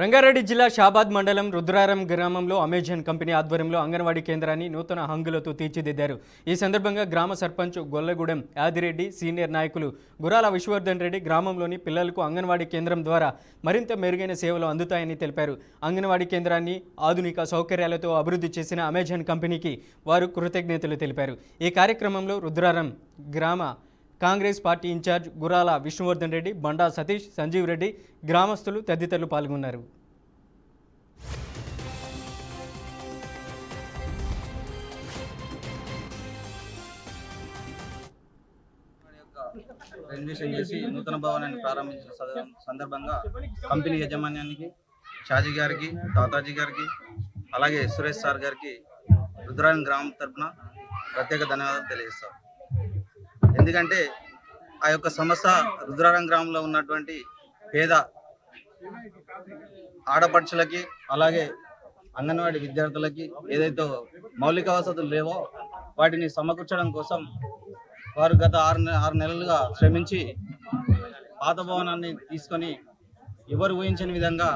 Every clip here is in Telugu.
రంగారెడ్డి జిల్లా షాబాద్ మండలం రుద్రారం గ్రామంలో అమెజాన్ కంపెనీ ఆధ్వర్యంలో అంగన్వాడీ కేంద్రాన్ని నూతన హంగులతో తీర్చిదిద్దారు. ఈ సందర్భంగా గ్రామ సర్పంచ్ గొల్లగూడెం యాదిరెడ్డి, సీనియర్ నాయకులు గురాల విశ్వవర్ధన్ రెడ్డి గ్రామంలోని పిల్లలకు అంగన్వాడీ కేంద్రం ద్వారా మరింత మెరుగైన సేవలు అందుతాయని తెలిపారు. అంగన్వాడీ కేంద్రాన్ని ఆధునిక సౌకర్యాలతో అభివృద్ధి చేసిన అమెజాన్ కంపెనీకి వారు కృతజ్ఞతలు తెలిపారు. ఈ కార్యక్రమంలో రుద్రారం గ్రామ కాంగ్రెస్ పార్టీ ఇన్ఛార్జ్ గురాల విష్ణువర్ధన్ రెడ్డి, బండా సతీష్, సంజీవ్ రెడ్డి, గ్రామస్తులు తదితరులు పాల్గొన్నారు. రెన్యువేషన్ చేసి నూతన భవనాన్ని ప్రారంభించిన సందర్భంగా కంపెనీ యాజమాన్యానికి, షాజీ గారికి, తాతాజీ గారికి, అలాగే సురేష్ సార్ గారికి రుద్రారం గ్రామం తరఫున ప్రత్యేక ధన్యవాదాలు తెలియజేస్తాం. ఎందుకంటే ఆ యొక్క సంస్థ రుద్రారం గ్రామంలో ఉన్నటువంటి పేద ఆడపడుచులకి, అలాగే అంగన్వాడీ విద్యార్థులకి ఏదైతే మౌలిక వసతులు లేవో వాటిని సమకూర్చడం కోసం వారు గత 6 నెలలుగా శ్రమించి పాత భవనాన్ని తీసుకొని ఎవరు ఊహించని విధంగా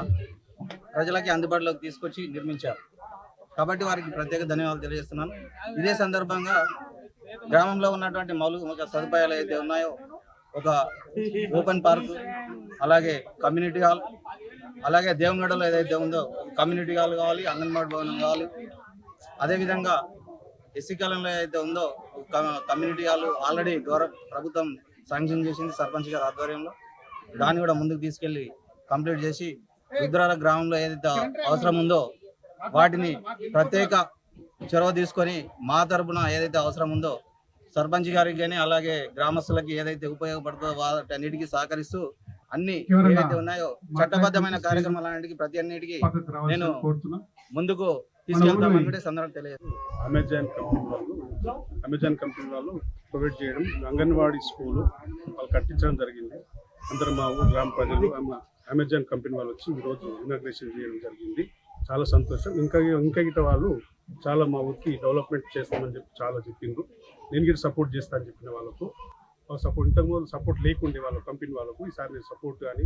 ప్రజలకి అందుబాటులోకి తీసుకొచ్చి నిర్మించారు. కాబట్టి వారికి ప్రత్యేక ధన్యవాదాలు తెలియజేస్తున్నాను. ఇదే సందర్భంగా గ్రామంలో ఉన్నటువంటి మౌలిక సదుపాయాలు ఏదైతే ఉన్నాయో, ఒక ఓపెన్ పార్క్, అలాగే కమ్యూనిటీ హాల్, అలాగే దేవగడలో ఏదైతే ఉందో కమ్యూనిటీ హాల్ కావాలి, అంగన్వాడీ భవనం కావాలి. అదేవిధంగా ఎస్సీ కాలంలో ఏదైతే ఉందో కమ్యూనిటీ హాల్ ఆల్రెడీ ప్రభుత్వం శాంక్షన్ చేసింది సర్పంచ్ గారి ఆధ్వర్యంలో. దాన్ని కూడా ముందుకు తీసుకెళ్లి కంప్లీట్ చేసి రుద్రార గ్రామంలో ఏదైతే అవసరం ఉందో వాటిని ప్రత్యేక చొరవ తీసుకొని మా తరపున ఏదైతే అవసరం ఉందో సర్పంచ్ గారికి కానీ అలాగే గ్రామస్తులకి ఏదైతే ఉపయోగపడుతుందో వాటన్నిటికీ సహకరిస్తూ అన్ని ఏవైతే ఉన్నాయో చట్టబద్ధమైన కార్యక్రమాలన్నిటికీ ప్రతి అన్నిటికీ నేను ముందుకు తీసుకెళ్తామని కూడా సందర్భంగా తెలియదు. అమెజాన్ కంపెనీ వాళ్ళు ప్రొవైడ్ చేయడం, అంగన్వాడీ స్కూలు వాళ్ళు కట్టించడం జరిగింది. అందరూ మా ఊరు గ్రామ ప్రజలు అమెజాన్ కంపెనీ వాళ్ళు వచ్చి ఈరోజు ఇనాగ్రేషన్ చేయడం జరిగింది. చాలా సంతోషం. ఇంకా గిట్ట వాళ్ళు చాలా మా ఊరికి డెవలప్మెంట్ చేస్తామని చెప్పి చాలా చెప్పిండ్రు. నేను గిట్ట సపోర్ట్ చేస్తానని చెప్పిన వాళ్ళకు సపోర్ట్, ఇంతకుముందు సపోర్ట్ లేకుండే వాళ్ళ కంపెనీ వాళ్ళకు ఈసారి నేను సపోర్ట్ కానీ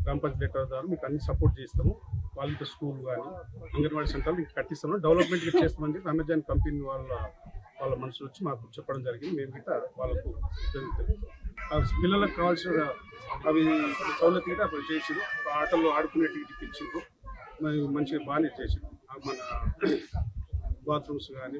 గ్రామ పంచాయతీ లెటర్ ద్వారా మీకు అన్ని సపోర్ట్ చేస్తాము. వాళ్ళకి స్కూల్ కానీ అంగన్వాడీ సెంటర్లు ఇంకా కట్టిస్తాము, డెవలప్మెంట్ చేస్తామని చెప్పి అమెజాన్ కంపెనీ వాళ్ళ మనుషులు వచ్చి మాకు చెప్పడం జరిగింది. మేము గిట్ట వాళ్ళకు పిల్లలకు కావాల్సిన అవి సౌలభ్యం గిట్ట అప్పుడు చేసిరు. ఆటల్లో ఆడుకునేటికి ఇచ్చిండ్రు, మంచిగా బాగానే చేసిండ్రు. మన బాత్రూమ్స్ కానీ